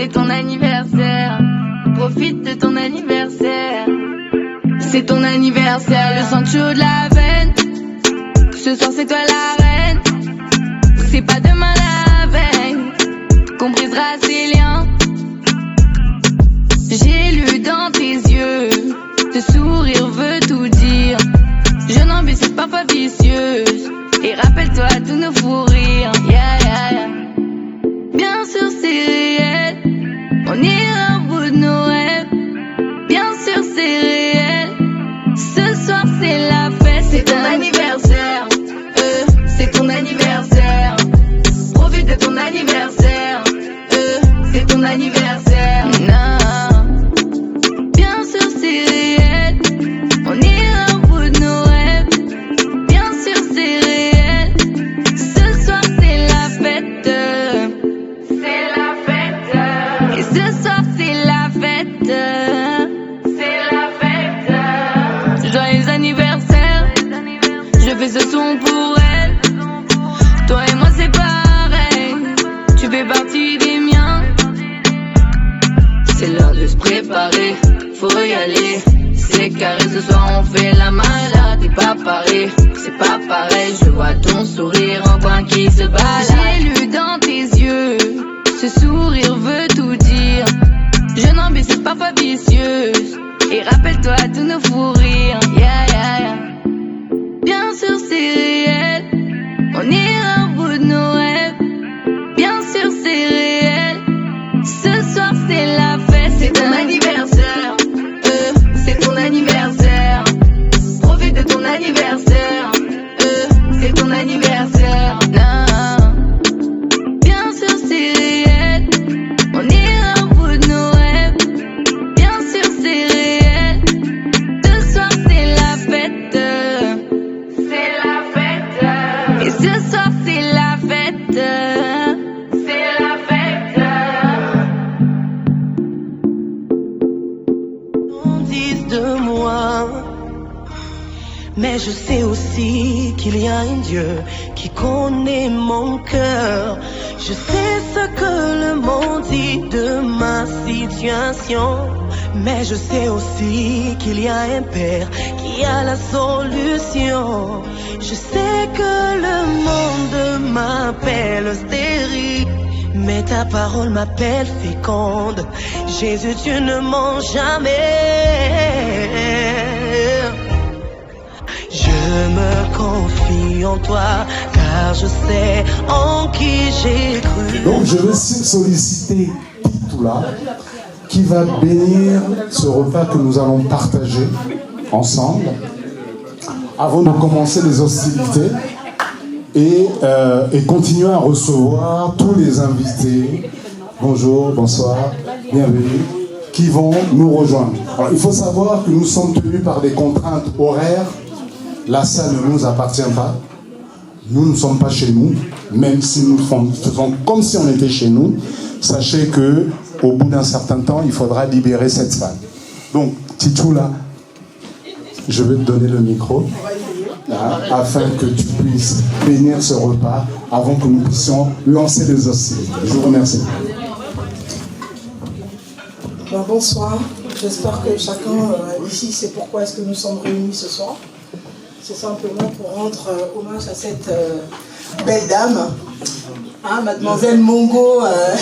c'est ton anniversaire. Profite de ton anniversaire. C'est ton anniversaire, le sang chaud de la veine. Ce soir c'est toi la reine. C'est pas demain la veille qu'on brisera ces liens. J'ai lu dans tes yeux, ce sourire veut tout dire. Jeune ambitieuse, parfois vicieuse. Et rappelle-toi tous nos fous rires. Yeah, yeah, yeah. Bien sûr c'est réel, on ira au bout de nos rêves. Bien sûr c'est réel, ce soir c'est la fête. C'est ton anniversaire, c'est ton anniversaire. Profite de ton anniversaire, c'est ton anniversaire. Non, bien sûr c'est réel, on ira au bout de nos rêves. Bien sûr c'est réel, ce soir c'est la fête. C'est la fête. Et ce soir c'est la fête. C'est la fête. Joyeux anniversaire, je fais ce son pour elle. Toi et moi c'est pareil, tu fais partie des miens. C'est l'heure de se préparer, faut y aller. C'est carré, ce soir on fait la malade. T'es pas pareil, c'est pas pareil. Je vois ton sourire en coin qui se balade. J'ai lu dans tes yeux, ce sourire veut tout dire. Jeune ambitieuse, parfois vicieuse. Et rappelle-toi tous nos fous rires. Yeah, yeah, yeah. Bien sûr c'est réel, on ira au bout de nos rêves. Bien sûr c'est réel, ce soir c'est la fête. C'est ton anniversaire, c'est ton anniversaire. Profite de ton anniversaire, c'est ton anniversaire. Non, bien sûr c'est réel, on ira au bout de nos rêves. Bien sûr c'est réel, ce soir c'est la fête. C'est la fête. Et ce soir c'est la fête. C'est la fête. On dise de moi, mais je sais aussi qu'il y a un Dieu qui connaît mon cœur. Je sais ce que le monde dit de ma situation, mais je sais aussi qu'il y a un Père qui a la solution. Je sais que le monde m'appelle stérile, mais ta parole m'appelle féconde. Jésus, tu ne mens jamais. Je me confie en toi, car je sais en qui j'ai cru. Donc je vais solliciter Pitoula, qui va bénir ce repas que nous allons partager ensemble, avant de commencer les hostilités, et continuer à recevoir tous les invités, bonjour, bonsoir, bienvenue, qui vont nous rejoindre. Alors, il faut savoir que nous sommes tenus par des contraintes horaires. La salle ne nous appartient pas. Nous ne sommes pas chez nous, même si nous faisons comme si on était chez nous. Sachez que au bout d'un certain temps, il faudra libérer cette salle. Donc, Titoula, je vais te donner le micro, afin que tu puisses bénir ce repas avant que nous puissions lancer les hostilités. Je vous remercie. Bonsoir, j'espère que chacun ici sait pourquoi est-ce que nous sommes réunis ce soir. C'est simplement pour rendre hommage à cette belle dame, hein, mademoiselle Mongo, Madame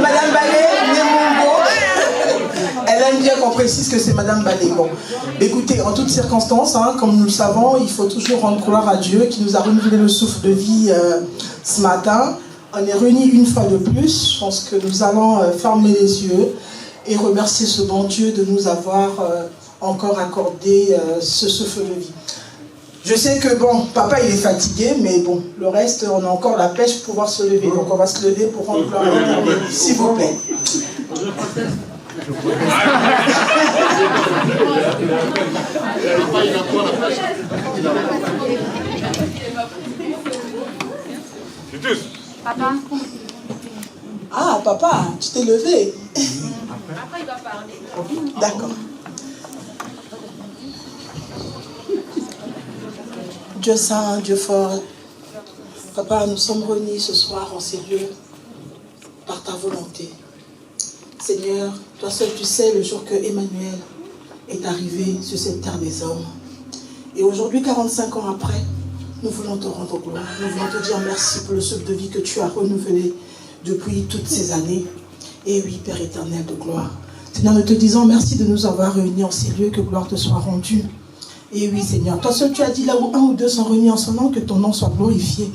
Balé, née Mongo. Elle aime bien qu'on précise que c'est Madame Balé. Bon, écoutez, en toutes circonstances, hein, comme nous le savons, il faut toujours rendre gloire à Dieu qui nous a renouvelé le souffle de vie ce matin. On est réunis une fois de plus. Je pense que nous allons fermer les yeux et remercier ce bon Dieu de nous avoir encore accordé ce souffle de vie. Je sais que, bon, papa il est fatigué, mais bon, le reste, on a encore la pêche pour pouvoir se lever. Donc on va se lever pour rendre gloire à l'Éternel, s'il vous plaît. Papa. Ah, papa, tu t'es levé. Après, il va parler. D'accord. Dieu saint, Dieu fort, papa, nous sommes réunis ce soir en ces lieux par ta volonté. Seigneur, toi seul tu sais le jour que Emmanuel est arrivé sur cette terre des hommes. Et aujourd'hui, 45 ans après, nous voulons te rendre gloire. Nous voulons te dire merci pour le souffle de vie que tu as renouvelé depuis toutes ces années. Et oui, Père éternel de gloire. Seigneur, nous te disons merci de nous avoir réunis en ces lieux, que gloire te soit rendue. Et oui, Seigneur, toi seul tu as dit là où un ou deux sont réunis en son nom, que ton nom soit glorifié.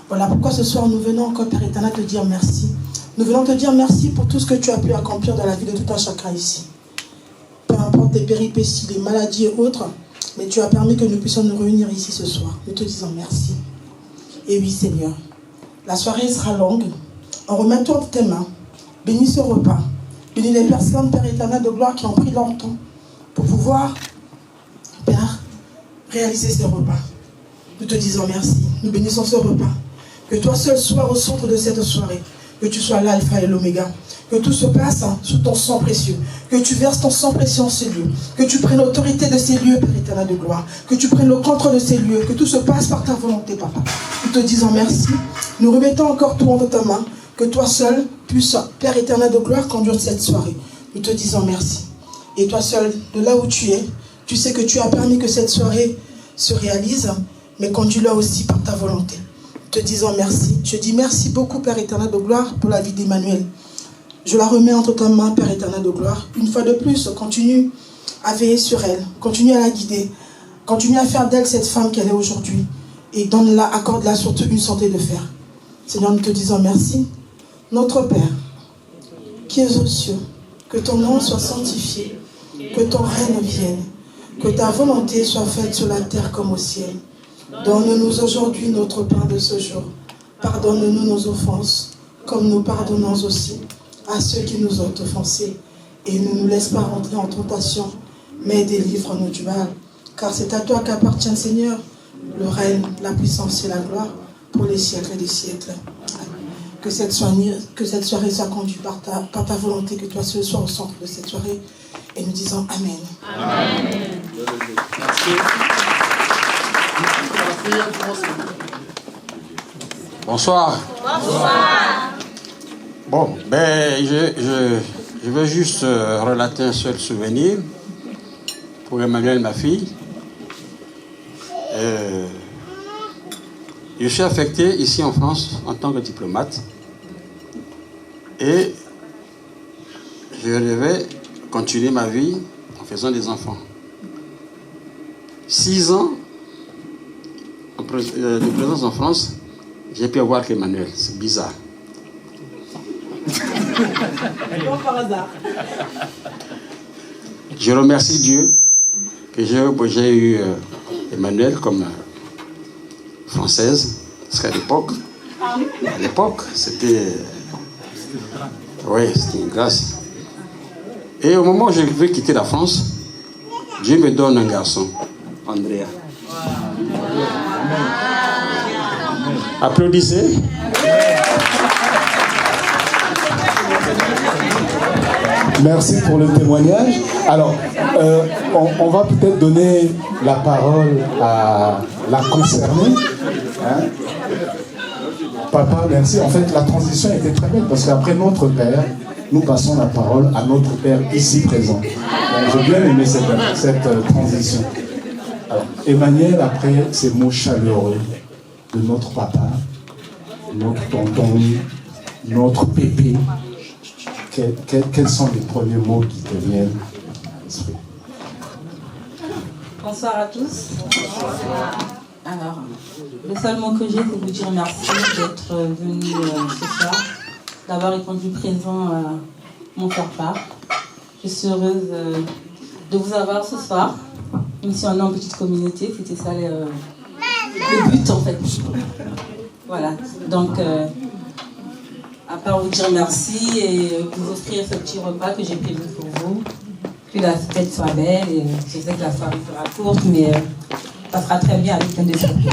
Voilà pourquoi ce soir nous venons encore, Père éternel, te dire merci. Nous venons te dire merci pour tout ce que tu as pu accomplir dans la vie de tout un chacun ici. Peu importe les péripéties, les maladies et autres, mais tu as permis que nous puissions nous réunir ici ce soir. Nous te disons merci. Et oui, Seigneur, la soirée sera longue. On remet tout entre tes mains. Bénis ce repas. Bénis les personnes, Père éternel de gloire, qui ont pris leur temps pour pouvoir, Père, réaliser ce repas. Nous te disons merci. Nous bénissons ce repas. Que toi seul sois au centre de cette soirée. Que tu sois l'alpha et l'oméga. Que tout se passe sous ton sang précieux. Que tu verses ton sang précieux en ces lieux. Que tu prennes l'autorité de ces lieux, Père éternel de gloire. Que tu prennes le contrôle de ces lieux. Que tout se passe par ta volonté, Papa. Nous te disons merci. Nous remettons encore tout entre ta main. Que toi seul puisses, Père éternel de gloire, conduire cette soirée. Nous te disons merci. Et toi seul, de là où tu es, tu sais que tu as permis que cette soirée se réalise, mais conduis-la aussi par ta volonté. Te disant merci. Je dis merci beaucoup, Père éternel de gloire, pour la vie d'Emmanuel. Je la remets entre tes mains, Père éternel de gloire. Une fois de plus, continue à veiller sur elle, continue à la guider, continue à faire d'elle cette femme qu'elle est aujourd'hui, et donne-la, accorde-la surtout une santé de fer. Seigneur, nous te disons merci. Notre Père, qui es aux cieux, que ton nom soit sanctifié, que ton règne vienne, que ta volonté soit faite sur la terre comme au ciel. Donne-nous aujourd'hui notre pain de ce jour. Pardonne-nous nos offenses, comme nous pardonnons aussi à ceux qui nous ont offensés. Et ne nous laisse pas rentrer en tentation, mais délivre-nous du mal. Car c'est à toi qu'appartient, Seigneur, le règne, la puissance et la gloire pour les siècles des siècles. Que cette soirée soit conduite par ta volonté, que toi seul sois au centre de cette soirée. Et nous disons Amen. Amen. Merci. Bonsoir. Bonsoir. Bon, je vais juste relater un seul souvenir pour Emmanuel, ma fille. Je suis affecté ici en France en tant que diplomate et je devais continuer ma vie en faisant des enfants. 6 ans de présence en France, j'ai pu avoir qu'Emmanuel. C'est bizarre. Par hasard. Je remercie Dieu que j'ai eu Emmanuel comme française, parce qu'à l'époque, c'était... Oui, c'était une grâce. Et au moment où je veux quitter la France, Dieu me donne un garçon, Andrea. Applaudissez. Merci pour le témoignage. Alors, on va peut-être donner la parole à la concernée. Hein? Papa, merci. En fait, la transition était très belle parce qu'après notre père, nous passons la parole à notre père ici présent. J'ai bien aimé cette transition. Alors, Emmanuel, après ces mots chaleureux de notre papa, notre tonton, notre pépé, quels sont les premiers mots qui te viennent à l'esprit? Bonsoir à tous. Alors, le seul mot que j'ai, c'est vous dire merci d'être venu ce soir, d'avoir répondu présent à mon faire-part. Je suis heureuse de vous avoir ce soir, même si on est en petite communauté, c'était ça le but en fait. Voilà, donc à part vous dire merci et vous offrir ce petit repas que j'ai prévu pour vous, que la fête soit belle, et je sais que la soirée sera courte, mais ça sera très bien avec plein de surprises.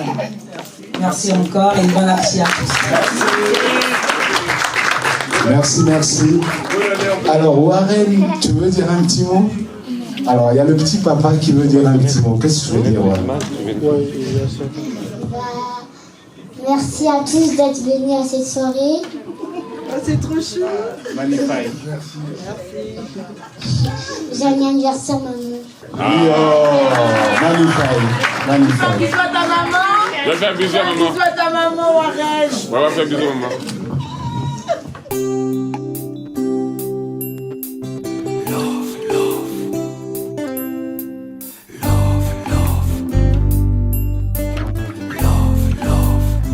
Voilà. Merci encore et bon appétit à tous. Merci. Alors, Warren, tu veux dire un petit mot? Alors, il y a le petit papa qui veut dire un petit mot. Qu'est-ce que tu veux dire, Warren? Merci à tous d'être venus à cette soirée. C'est trop chou. Magnifique. Merci. J'ai un anniversaire, maman. Oui, magnifique. Bisous à ta maman. Je vais faire bisous à maman. Bisous à ta maman, Warège. On va faire bisous à maman.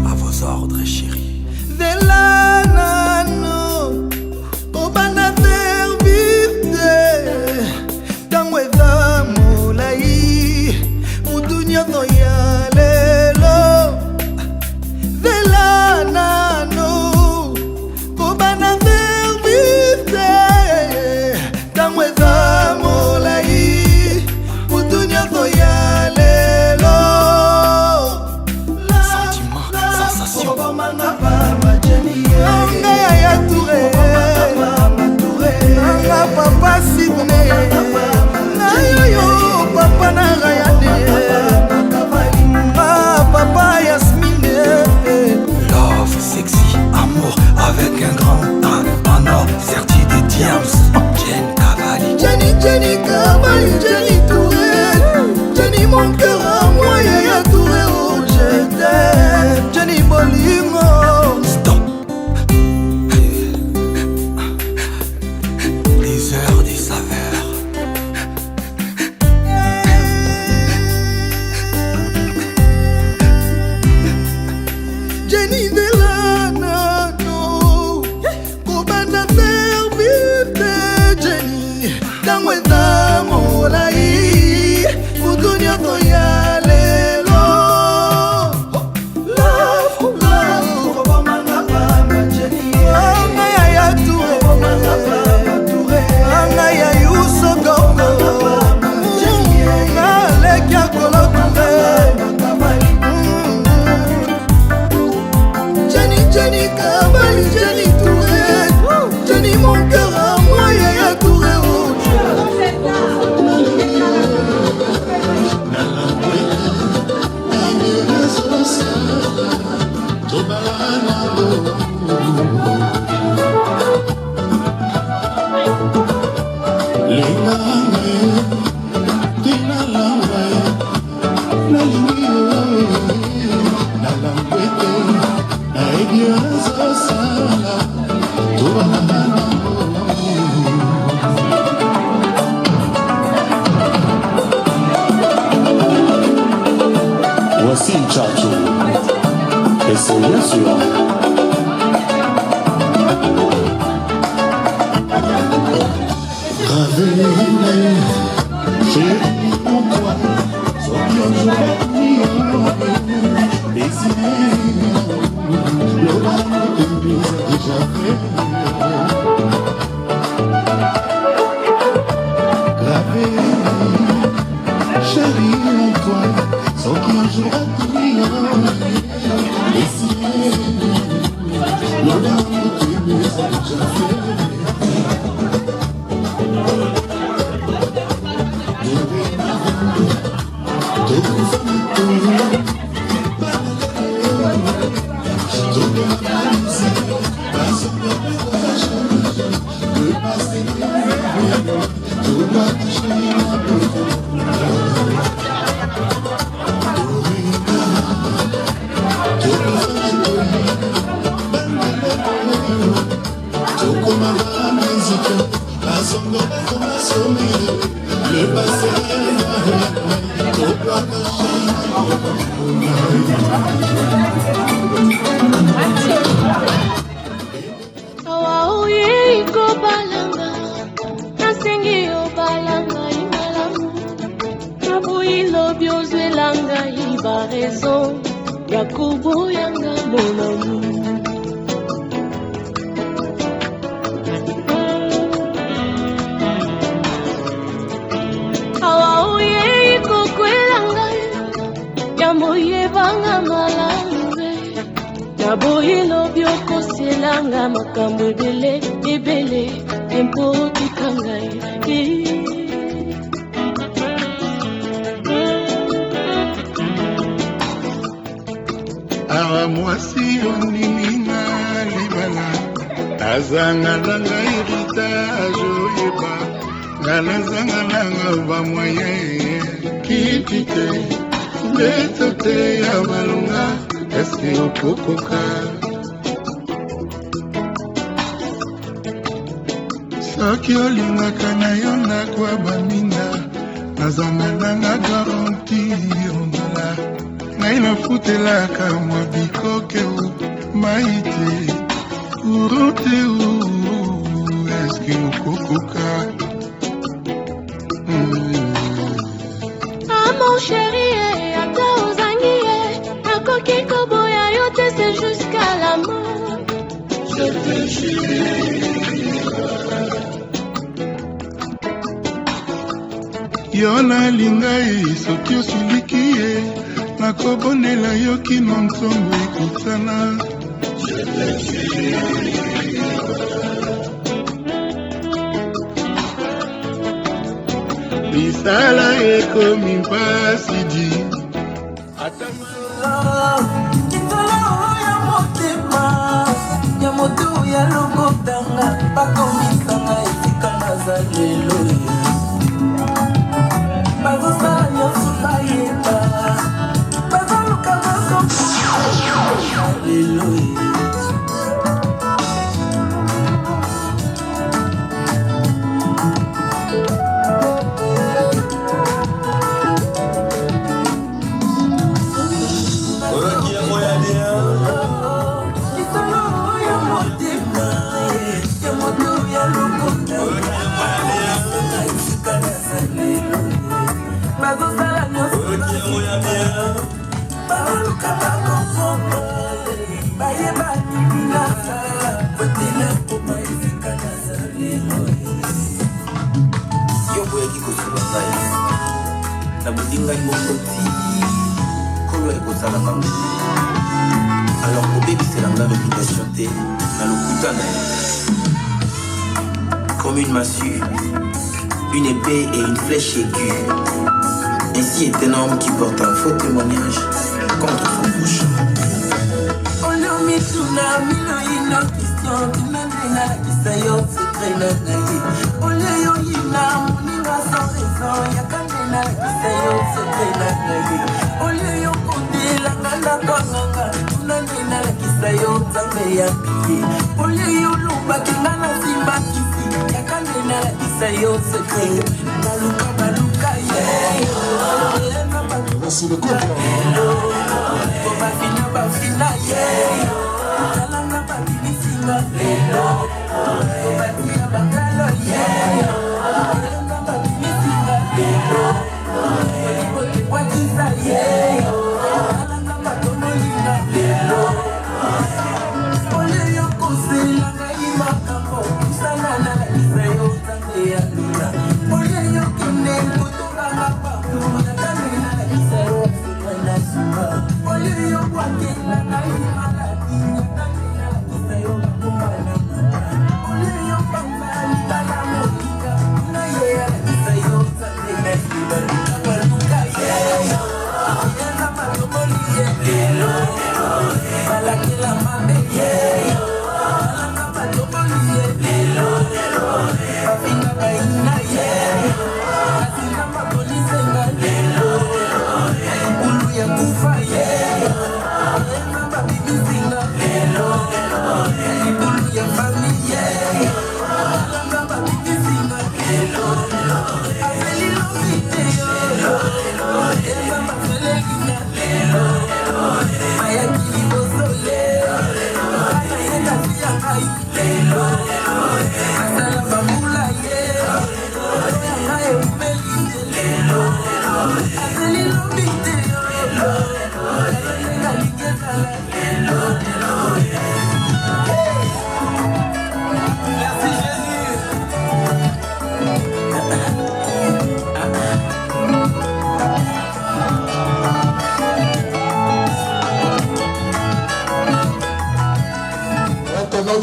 À vos ordres, chérie. Velanano, obana verbite, tangweza molai, udunya noya lelo. Velanano, obana verbite, tangweza molai, udunya noya lelo. Sensation. Papa Sidney, Nayo Papa Narayane, Papa Yasmine. Love, sexy, amour avec un grand A. En or, serti des diams. Jen Cavalli. Jenny Cavalli, Jenny Touré. Jenny mon cœur à moi, Yaya Touré, oh je t'aime. Jenny Bolimo. Stop. 10 heures, 10 saveurs. Jenny Delano, Obana Verbite, Jenny, Kamweta Molai, Udunya Toya Lelo. Love, Jenny, Angaya Touré, Angaya Yousso Gogo, Nalekia Kolo Touré. Jenny Cavalli, Jenny Touré, Jenny mon cœur à moi, Yaya Touré, oh Voici Tchatcho. Et c'est bien sûr. Gravé chérie en toi, sois bien jolie, désiré, le mal que nous a déjà fait. Gravé chérie en toi, sans qu'un jour à tenir, désiré, le mal que nous a déjà fait. Le passé Awaoye iko balanga, nasengi yo balanga imalamu. Naboyi lobi ozwelanga iba raison, Yakubu yanga mon amour. Awaoye iko kwelanga, yamoye banga malambe. Naboyi lobi okoselanga makambo ebele ebele empo otikanga awa mwasi onini na libala azanga nanga héritage oyeba nganazanga nanga bamoye kitite beto te ya malonga eske okokoka soki olingaka na yo ndako ya baminda nazanga nanga garanti ondala ngai nafutelaka mwa bikoke mai te kuro te eske okokoka mon chéri, ata ozangi nakoki koboya yo te, c'est jusqu'à la mort. Je te yo nalinga ye soki osiliki ye nakobonela yo kino nzongo ekutana misala ekomi mpasi di ya motema ya moto ya lokotanga bakomisanga esika naza lelo bazosala nyonso bayeba bazoluka bakoa lelo alors bébé c'est la réputation T dans le Koutana comme une massue, une épée et une flèche aiguë. Ainsi est un homme qui porte un faux témoignage contre son prochain. Voici le couple.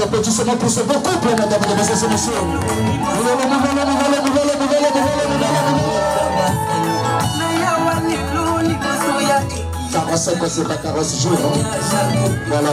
Applaudissements pour ce beau couple, mesdames et messieurs. Carrosse, quoi, c'est pas carrosse, jour. Voilà.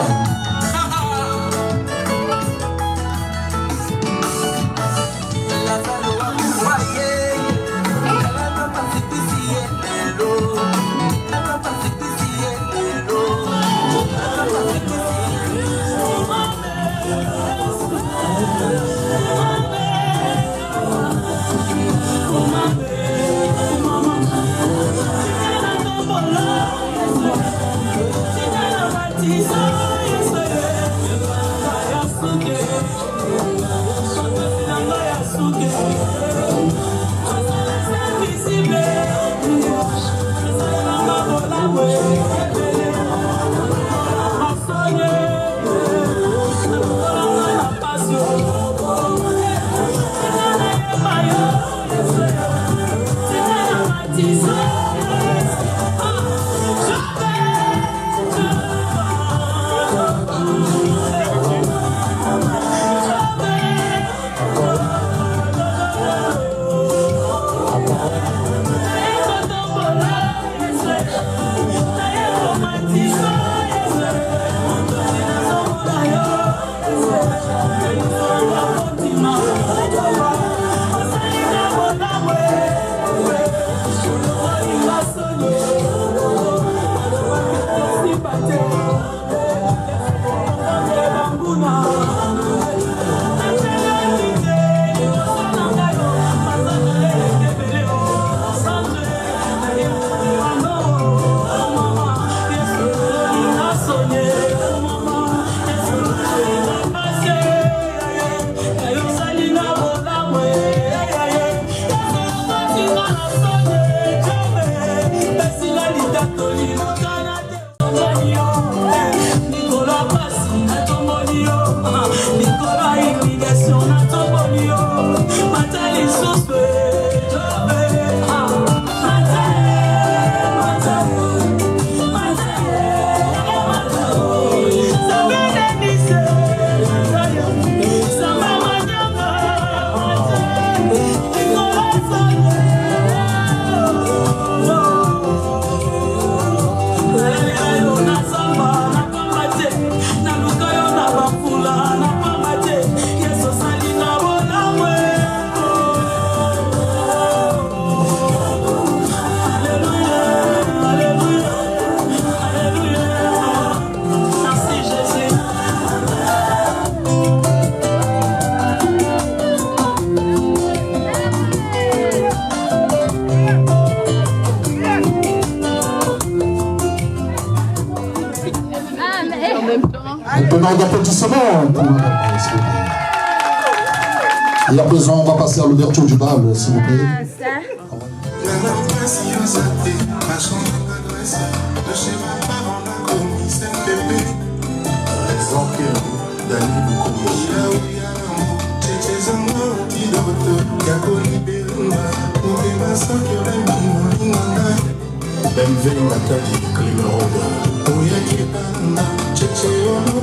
Et à présent, on va passer à l'ouverture du bal, s'il vous plaît.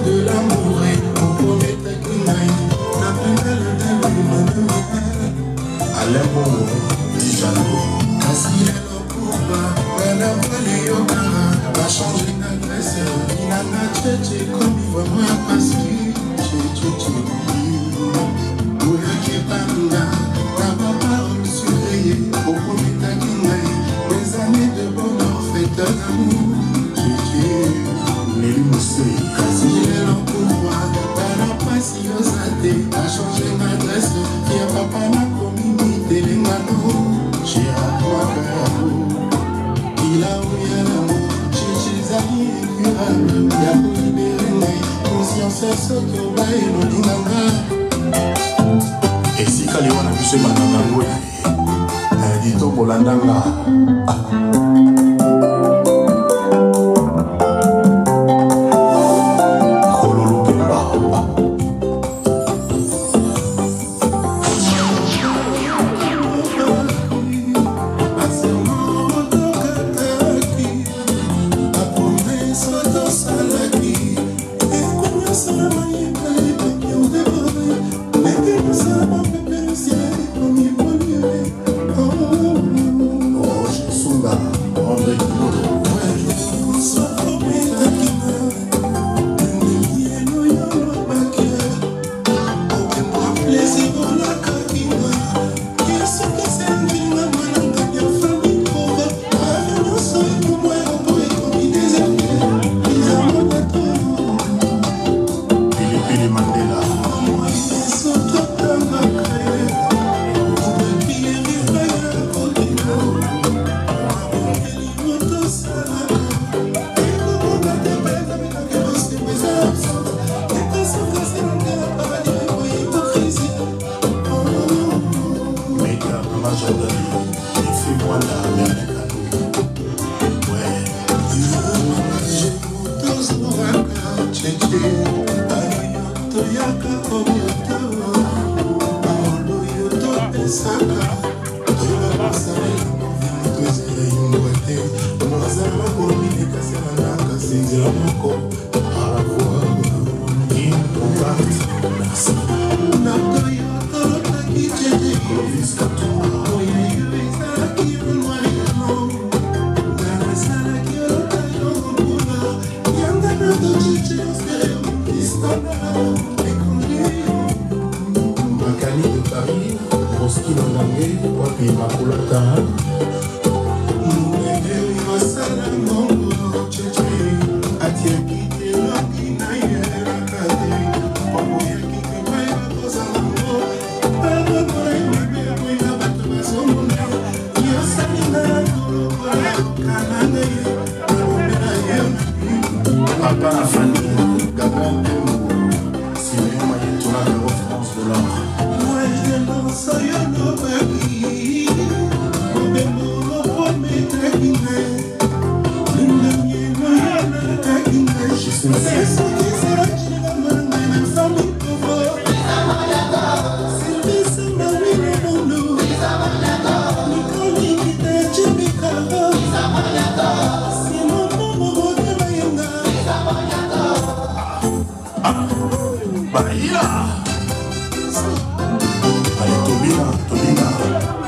De l'amour et on promet la plus belle Alain Bongo, Dijano, Kassi Lokuba, Madame Valéokara, va changer d'adresse, Inana Tchétché, comme il voit moi passer, Tchétché, Ouya Kepanga, ta parole surveillée, au premier taquinaï, des années de bonheur faites d'amour, Tchétché, Nelly Moussé, Kassi Lokuba, a changé d'adresse, qui a papa n'a commis des manos, j'ai à toi il a oublié l'amour, j'ai amis incurables, il a voulu libérer, conscience est ce que va et le dinanga. Et si Kaliwana a pu se mananango, dit au Bolandanga.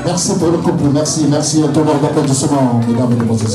Merci pour le couple, merci, un tonnerre d'applaudissements, mesdames et messieurs.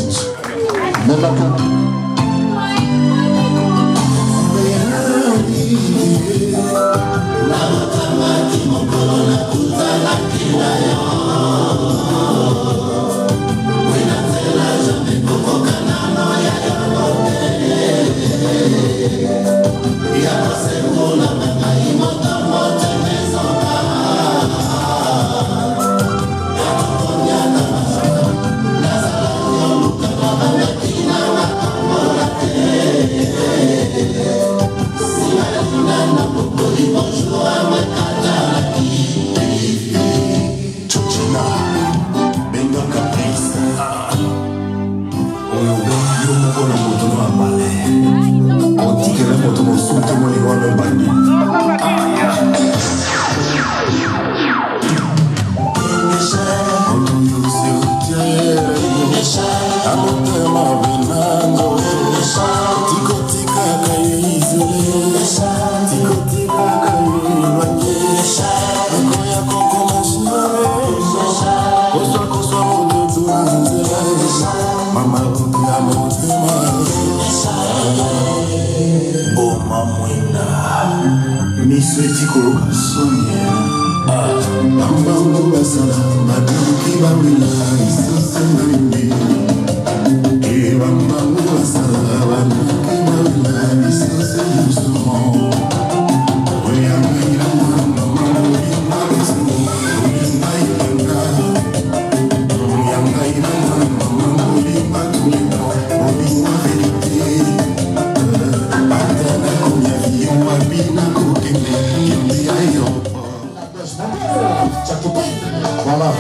Voilà,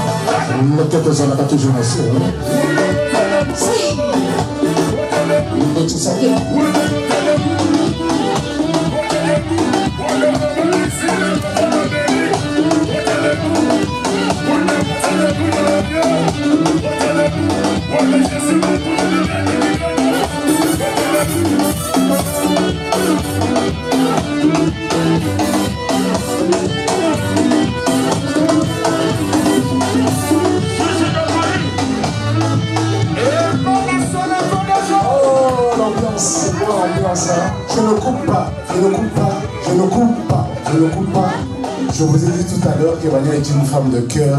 le quelques-uns n'a pas toujours assez. Le petit savait. Je ne coupe pas, je ne coupe pas, je ne coupe pas, je ne coupe pas. Je vous ai dit tout à l'heure qu'Emmanuel est une femme de cœur.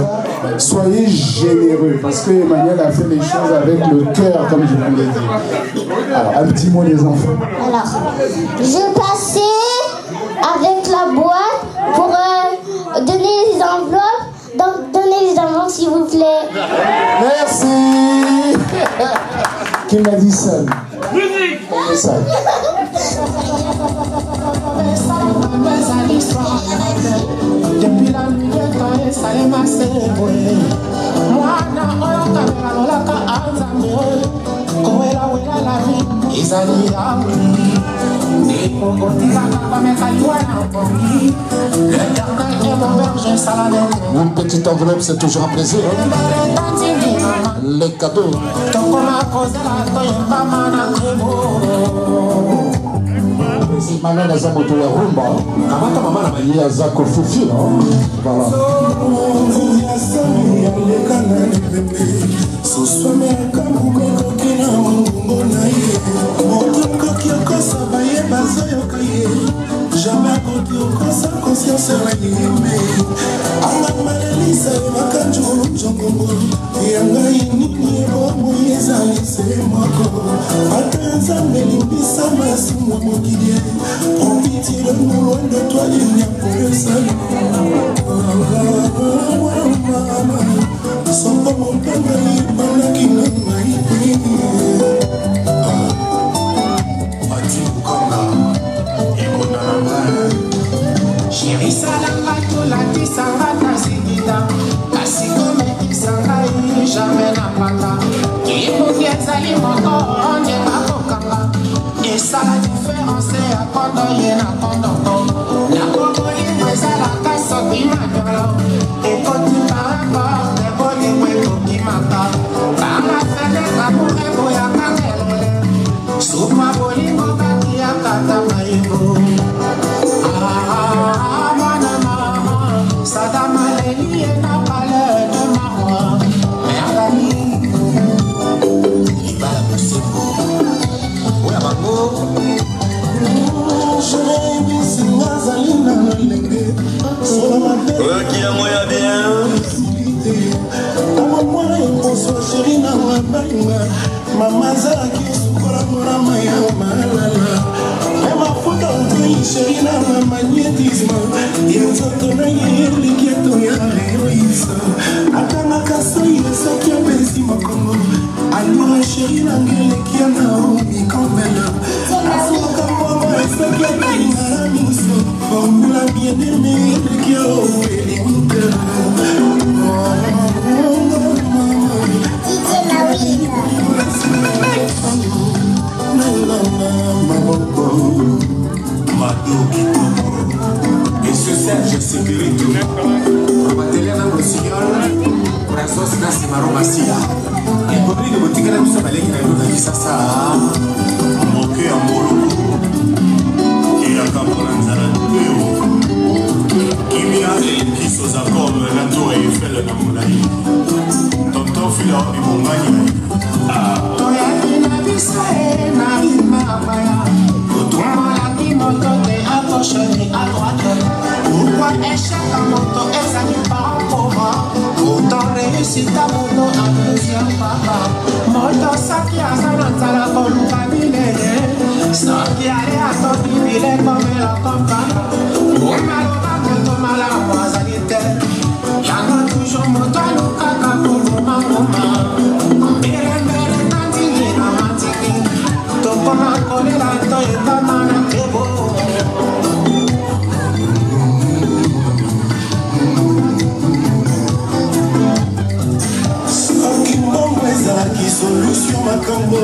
Soyez généreux, parce que Emmanuel a fait les choses avec le cœur, comme je vous l'ai dit. Alors, un petit mot, les enfants. Alors, je passais avec la boîte pour donner les enveloppes. Donc, donnez les enveloppes, s'il vous plaît. Merci. Qui m'a dit ça? Musique. Depuis la nuit, quand ça les masse, moi, on a la vie, ils allaient à oui. Et pour côté, ça va mettre à l'ouest, le gardien est mon verge, Une petite enveloppe, c'est toujours un plaisir. Les cadeaux. Maman naza moto ya rumba ye aza kofufi voilà jamais côté au conscience la yémé anga malisa makanjo njongo yanga inini bomo yezali se moko atanza melibisa masimu mokidie on pitié de nous loin de toi il n'y a pour le salut sans pas mon père pendant qu'il n'a Chérie salanga tolaki sanga na zingida kasi komeki sanga jamais na pata kibuki ezali moko onde bakokanga esala différence ya kondo ye na kondoko nakobolingo ezalaka soki manyolo ekoti paraporte bolingo ekokimaka banga feneka moreboyaka ngelele suma bolingo bakiyakata mayebo Sadam Aleli n'a pas l'air de maman, mère d'ami. Il va la pousser pour. Ouais, maman. Je l'ai mis si Nazalina l'enlevé. Ouais, qui a moyen bien. Moi, bonsoir, chérie, n'a pas maman Zaki, Soukora, Maya, Malala. Ma photo chérie na magnétisme inzoto yelikieto ya heroïsme atangaka soi soki apesi mokongo alura chérie na ngelekia na omikambela asoka mwango soki apelinga na miso formula bien-aimé elekia oelimuke Et ce Serge Sécurité, Ramateliana Rossignol, Brazos Nassimaro Massia, les publics de boutique de Moussa Balek, qui ça, mon cœur, mon logo, et la Caporanzara, qui vient qui s'osa comme la tour Eiffel dans mon aïe. Tonton Philo et mon mani. Pourquoi échec à moto et ça n'est pas pour moi? Autant réussite à moto à deuxième papa. Moto saki à Zanantala comme Kabile. Saki à ton bibile comme la campagne. Pour Maloma, moto malama, zanite. Y'en a toujours moto à l'okaka pour le mamoma. Mire, nandini, namantiki. Toko ma kole la toyota mana kebo. ezalaki solution makambo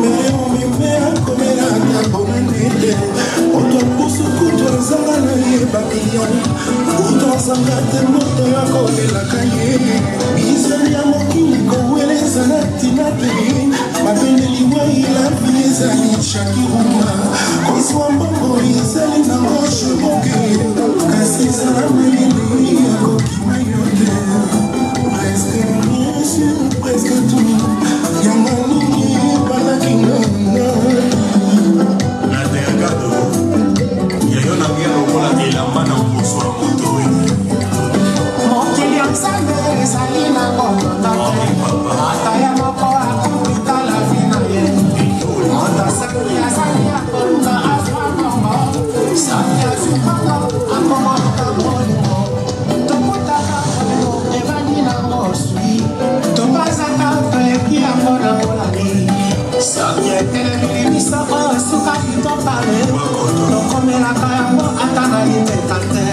mere omeme akomelaka bonanete moto apusu kutu azanga na ye baklion kutu azanga te moto ya kolelaka ye bizali ya mokili kowele ezala ntina te mabendeliwa ilavi ezali shakiruma kozwa mbongo ezali na roche boke kasi ezala mayele ya kokima yo te presque bien sûr presque tout yanganini balakinanga nategado yayo na bia lokola elamba na mposo ya moto mokili ya nzambe ezali na ngomona ata ya moko akopita la vi na ye moto asaki azali akoluka azwa ngongo saki azukaka akomoluka molimo tokutaka kolelo ebandi nango oswi tobazaka toyeki yango na molani soki etelemi biso oyo esukaki topale tokomelaka yango ata na libeka te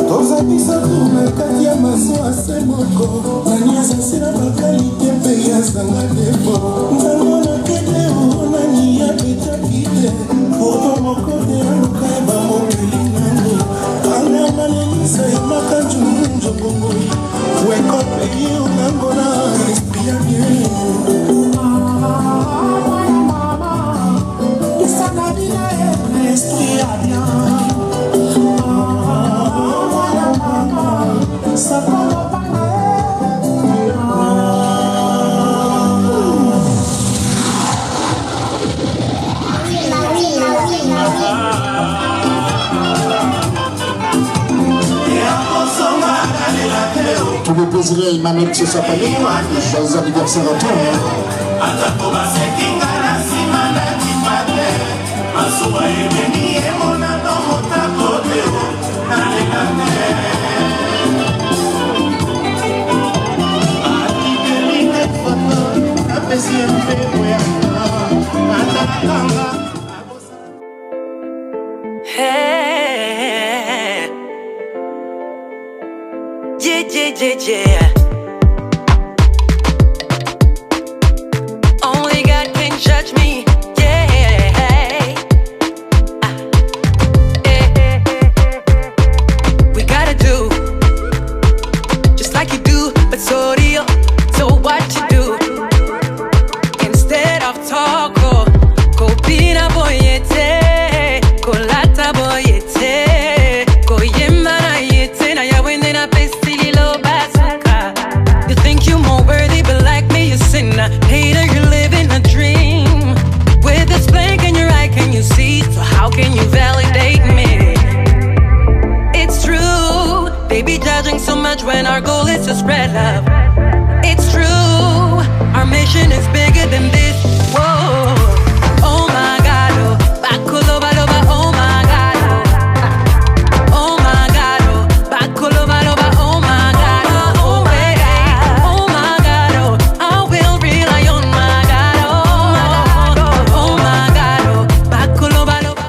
tozakisa tourna kati ya maso ase moko nani azasila bakalite mpe yazanga depo ntango na kede o nani ya betaki te dirait Emmanuel ce soit pas de nous, joyeux anniversaire à toi. Hey. Yeah. Only God can judge me. Yeah. We gotta do just like you do, but so do you. So what you do instead of talk? Go pina boyete, go lata boyete, go yemana yete na ya wende na pestili lo basuka. You think you more worthy, but like me, you sinner. Hater, you're living a dream. With this blank in your eye, can you see? So how can you validate me? It's true, they be judging so much when our goal is to spread love. It's true, our mission is bigger than this. Whoa. Oh my God, oh, Bakuloba loba, oh my God, oh my God, oh, Bakuloba loba, oh my God, oh my God, oh, I will rely on my God, oh my God, oh, Bakuloba loba.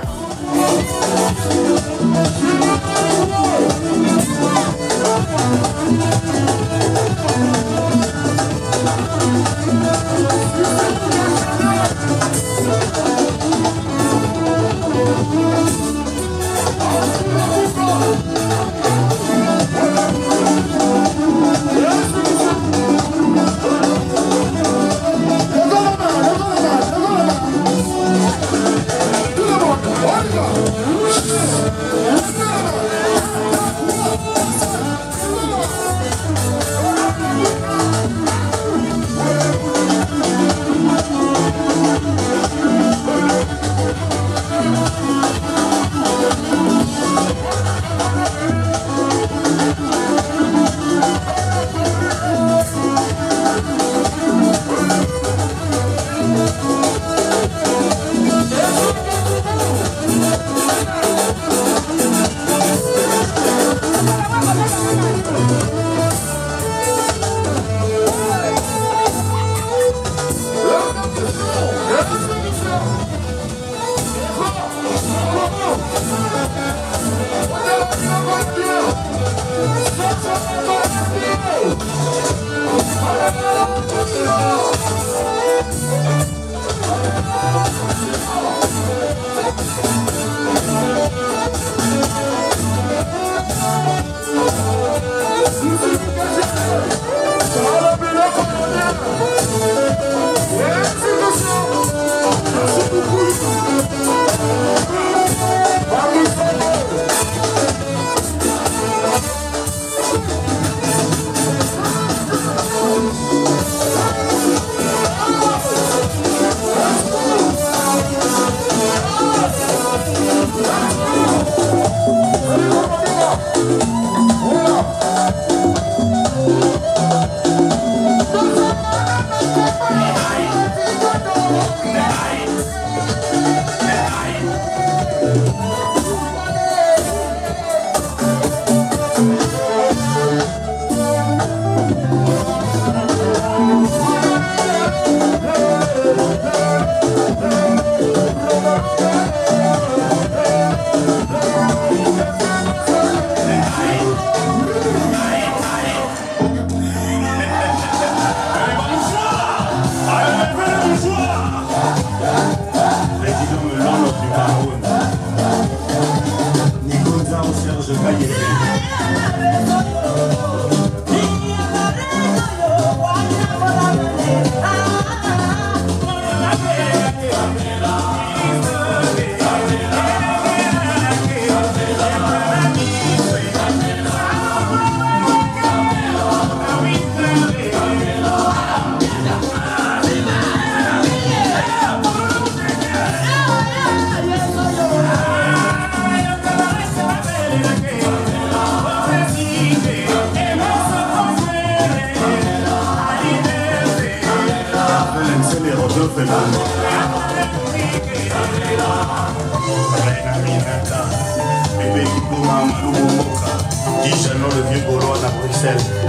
Marcel.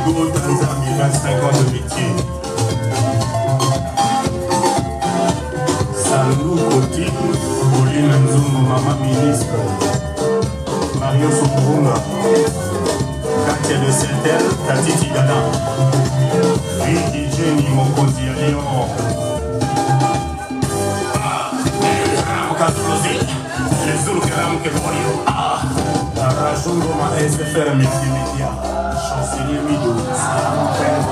Hugo Tanzami, 25 ans de métier. Salou Koti, Pauline Nzungu, maman ministre. Mario Sokurunga, Katia de Sentel, Tati Tigana. Vicky Jenny, Mokonzi à Lyon. Les autres que voyons. Rajungo, ma SFR, multimédia. Chancelier Midou, Salam Père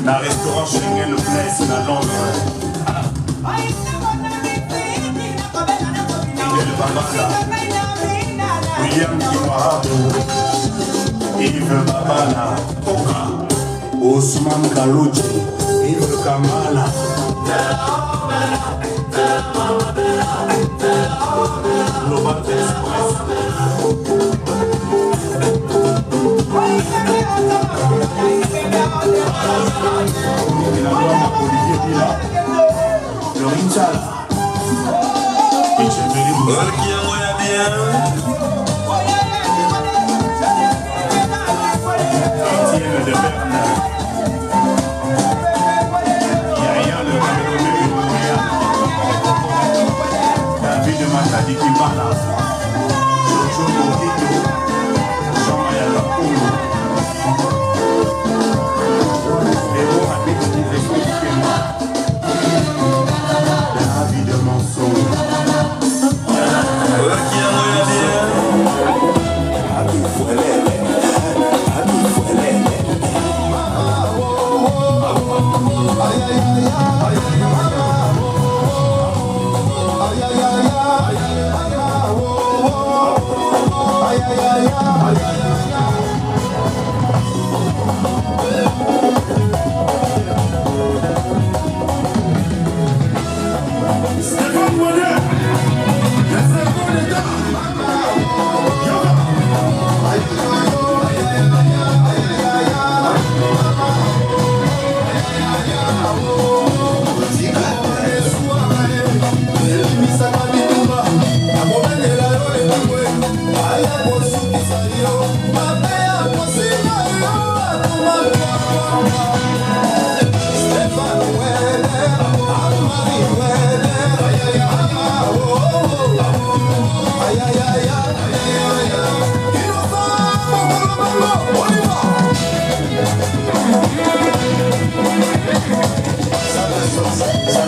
la restaurant Schengen Place à Londres. Fidel Babala, William Kiwarado, Yves Babala, Koka, Ousmane Kalouchi, Yves Kamala. Global Express. David Matadi Kibala, Jojo Moguito, Jean-Maya Lapoulou. La vie de mensonge.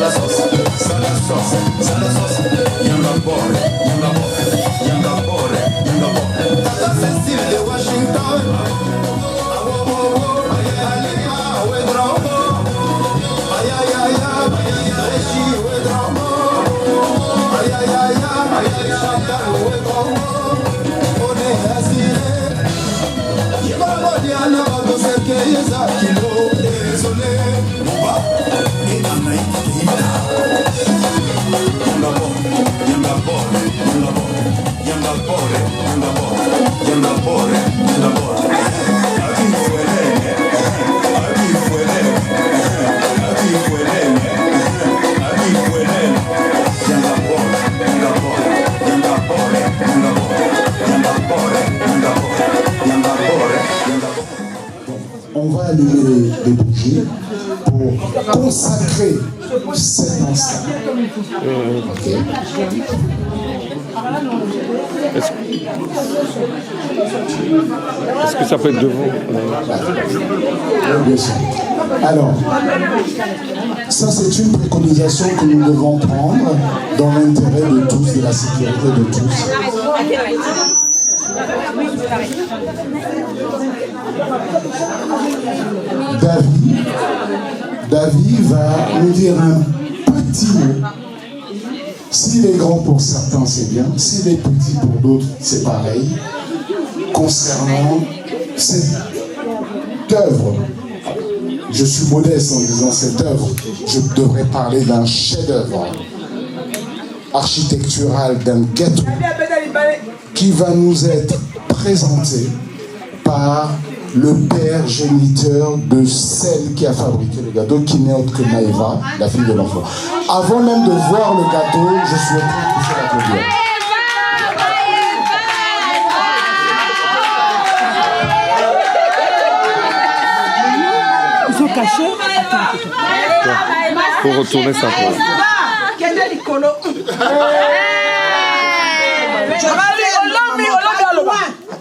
la sauce, ça la sauce, ça la sauce. Yamba bore, yamba bore, yamba bore, yamba bore. Tata Cécile de Washington. On va allumer les bougies pour consacrer cet instant. Ok. Est-ce que ça peut être devant? Bien sûr. Alors, ça c'est une préconisation que nous devons prendre dans l'intérêt de tous, de la sécurité de tous. David va nous dire un petit mot. S'il est grand pour certains, c'est bien. S'il est petit pour d'autres, c'est pareil. Concernant cette œuvre, je suis modeste en disant cette œuvre, je devrais parler d'un chef-d'œuvre architectural, d'un gâteau qui va nous être présenté par le père géniteur de celle qui a fabriqué le gâteau, qui n'est autre que Maëva, la fille de l'enfant. Avant même de voir le gâteau, je souhaiterais pousser l'applaudir. Ils sont cachés. Pour retourner sa place.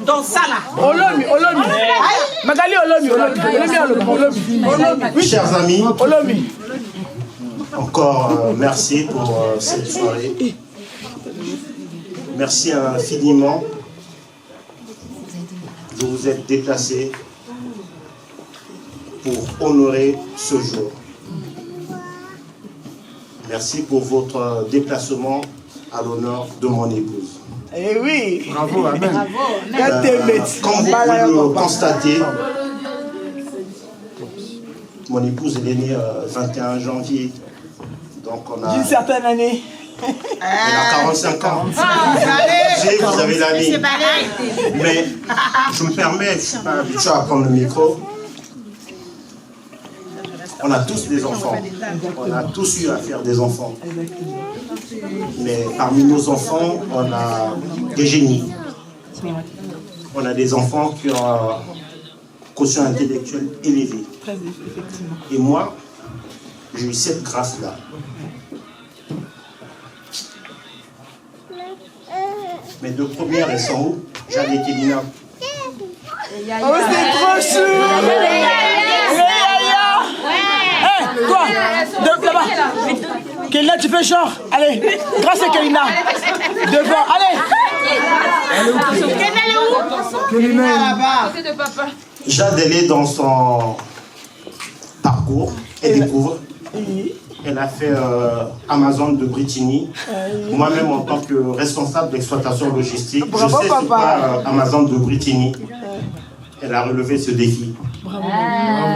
Dans ça là. Olomi. Magali Olomi. Chers amis, encore merci pour cette soirée. Merci infiniment. Vous vous êtes déplacés pour honorer ce jour. Merci pour votre déplacement à l'honneur de mon épouse. Eh oui. Bravo, amen. Comme vous pouvez le constater, mon épouse elle est née le 21 janvier. Donc on a... D'une certaine année. Elle a 45 ans. Vous avez l'année. Mais je me permets, je ne suis pas habitué à prendre le micro. On a tous des enfants. On a tous eu à faire des enfants. Mais parmi nos enfants, on a des génies. On a des enfants qui ont un quotient intellectuel élevé. Et moi, j'ai eu cette grâce-là. Mes deux premières, elles sont où? Jeanne et Kélina. Oh, c'est trop chou! Toi, là-bas. Kélina, tu fais genre. Allez, grâce à Kélina. Devant, allez. Kélina là-bas. Jade, elle est dans son parcours. Elle découvre. Elle a fait Amazon de Brittany. Moi-même, en tant que responsable d'exploitation logistique, je sais c'est quoi Amazon de Brittany. Elle a relevé ce défi.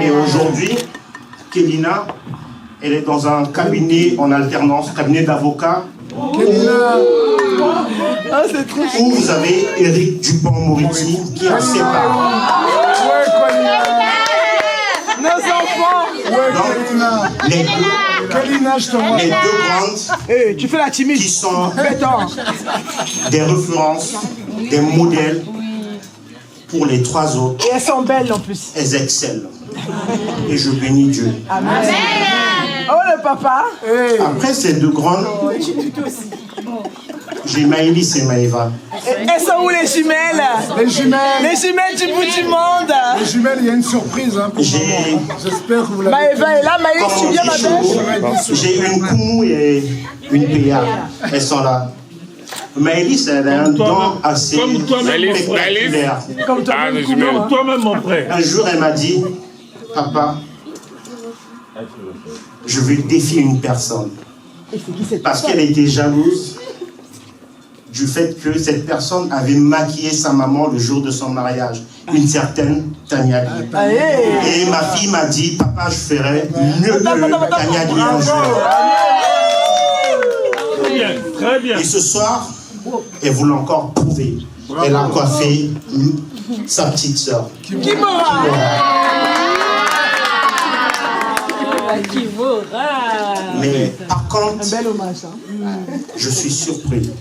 Et aujourd'hui, Kélina, elle est dans un cabinet en alternance, cabinet d'avocats. Où vous avez Éric Dupond-Moretti qui a ses parents. Nos enfants. Donc, les deux grandes tu fais la timide. Qui sont des références, des modèles pour les trois autres. Et elles sont belles en plus. Elles excellent. Et je bénis Dieu. Amen. Oh, le papa. Après ces deux grandes, j'ai Maëlys et Maëva. Elles sont où les jumelles? Les jumelles. Les jumelles du bout du monde. Les jumelles, il y a une surprise hein, pour maman. J'espère que vous l'avez. Maëva est là, Maëlys, tu viens ma belle? J'ai une Koumou et une Péa. Elles sont là. Maëlys, elle a un don assez spectaculaire. Comme toi-même, mon frère. Un jour, elle m'a dit, papa, je vais défier une personne. Parce qu'elle était jalouse du fait que cette personne avait maquillé sa maman le jour de son mariage, une certaine Tania Lee. Et ma fille m'a dit, papa, je ferai mieux que Tania Lee un jour. Très bien. Et ce soir, elle voulait encore prouver. Elle a coiffé sa petite sœur. Mais par contre, un bel hommage, je suis surpris.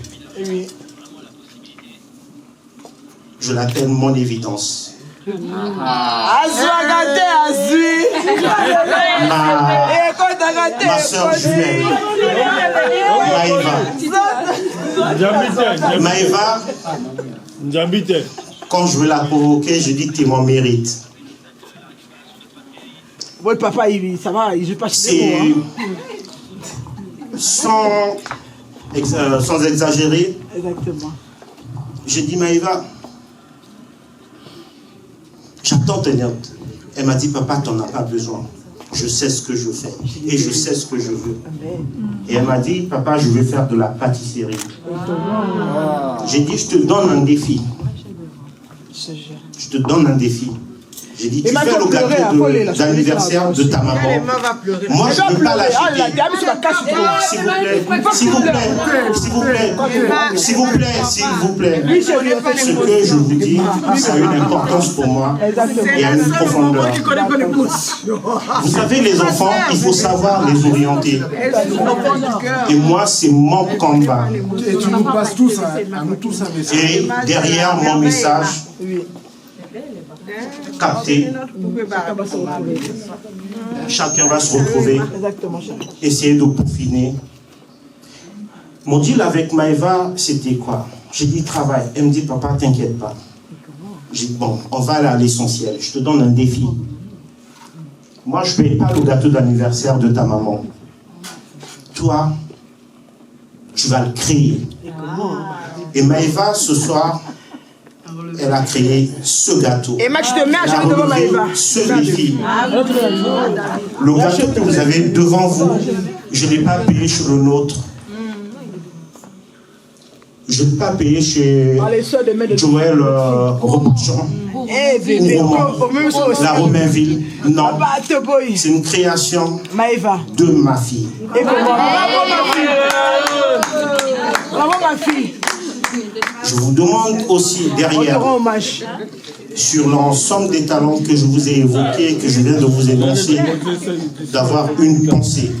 Je l'appelle mon évidence. Ma soeur jumelle, Maëva, quand je veux la provoquer, je dis t'es mon mérite. Ouais, papa, ça va, il joue pas chez sans exagérer. Exactement. J'ai dit Maëva, j'attends tes notes. Elle m'a dit papa, t'en as pas besoin. Je sais ce que je fais et je sais ce que je veux. Et elle m'a dit papa, je vais faire de la pâtisserie. J'ai dit je te donne un défi. Je te donne un défi. J'ai dit, tu fais le gâteau d'anniversaire de ta maman. Moi, je ne peux pas l'acheter. S'il vous plaît, s'il vous plaît, s'il vous plaît, s'il vous plaît, s'il vous plaît. Ce que je vous dis, ça a une importance pour moi et a une profondeur. Vous savez, les enfants, il faut savoir les orienter. Et moi, c'est mon combat. Et tu nous passes tous à nous tous un message. Et derrière mon message, capté, chacun va se retrouver, essayer de peaufiner. Mon deal avec Maëva, c'était quoi? J'ai dit travail. Elle me dit papa, t'inquiète pas. J'ai dit bon, on va aller à l'essentiel. Je te donne un défi. Moi, je ne paye pas le gâteau d'anniversaire de ta maman. Toi, tu vas le créer. Et Maëva, ce soir, elle a créé ce gâteau. Et moi, tu te mets à genoux devant Maëva. Ce défi. Le gâteau que vous avez devant vous, je ne l'ai pas payé sur le nôtre. Je ne l'ai pas payé chez Joël Robuchon ou la Romainville. Non, c'est une création de ma fille. Bravo ma fille. Je vous demande aussi derrière, sur l'ensemble des talents que je vous ai évoqués, que je viens de vous énoncer, d'avoir une pensée,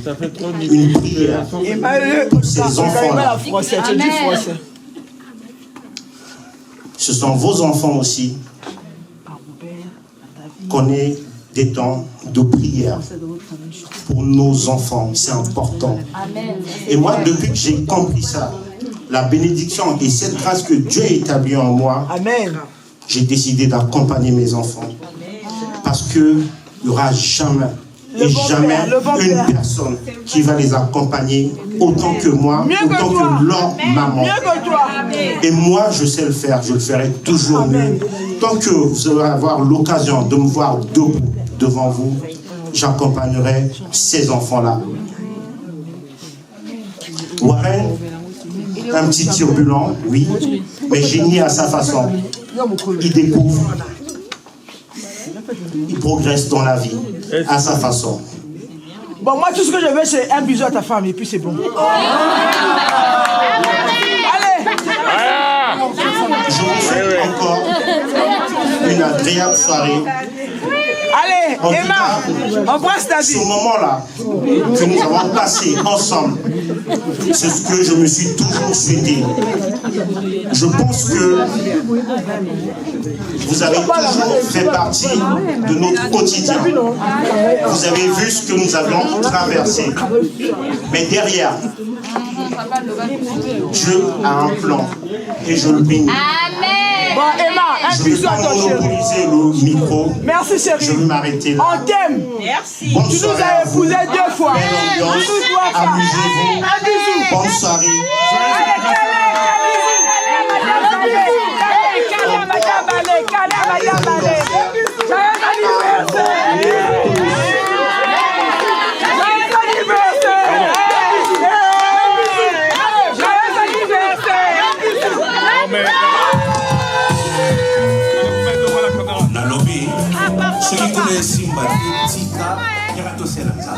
une prière pour ces enfants-là. Ce sont vos enfants aussi qu'on ait des temps de prière pour nos enfants. C'est important. Et moi, depuis que j'ai compris ça, la bénédiction et cette grâce que Dieu a établie en moi, j'ai décidé d'accompagner mes enfants. Parce qu'il n'y aura jamais et jamais une personne qui va les accompagner autant que moi, autant que leur maman. Et moi, je sais le faire, je le ferai toujours mieux. Tant que vous allez avoir l'occasion de me voir debout devant vous, j'accompagnerai ces enfants-là. Warren, un petit turbulent, oui, mais génie à sa façon. Il découvre, il progresse dans la vie, à sa façon. Bon, moi, tout ce que je veux, c'est un bisou à ta femme, et puis c'est bon. Allez! Je vous souhaite encore une agréable soirée. Allez, En tout Emma, cas, embrasse ta vie. ce moment-là que nous avons passé ensemble, c'est ce que je me suis toujours souhaité. Je pense que vous avez toujours fait partie de notre quotidien. Vous avez vu ce que nous avions traversé. Mais derrière, Dieu a un plan et je le bénis. Bon, Emma, un bisou à ton chéri. Je ne vais pas monopoliser le micro. Merci, chérie. Je vais m'arrêter là. On t'aime. Merci. Tu nous as épousé 2 fois. Belle ambiance. Amusez-vous. Un bisou. Bonne soirée. Nalobi, ceux qui connaissent Simba, Tika, Yarato Selanza.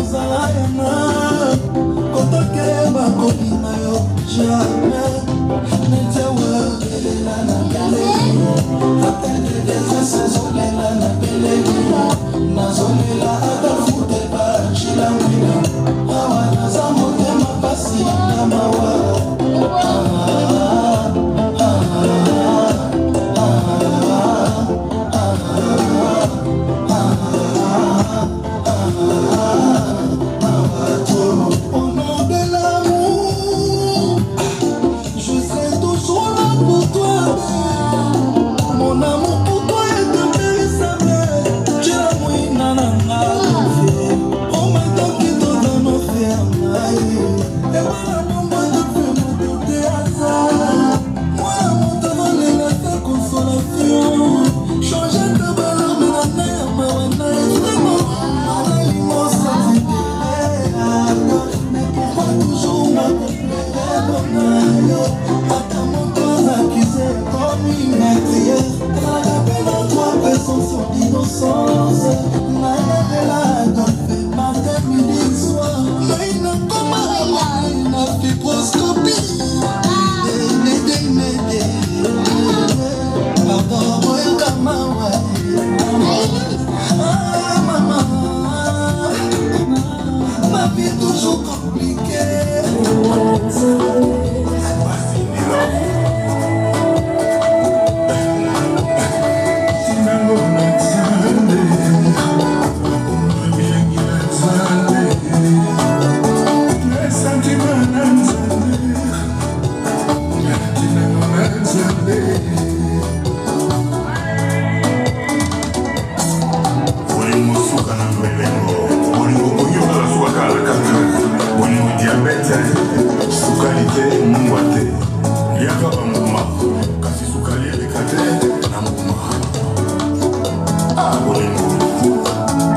ozala yana kotokeba kolinga yo jamais netewe belela na beleli apende detresse zolela na beleli nazolela ata fute bacila mwina awa naza motema pasi na mawa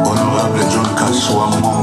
Honorable John Kaswamo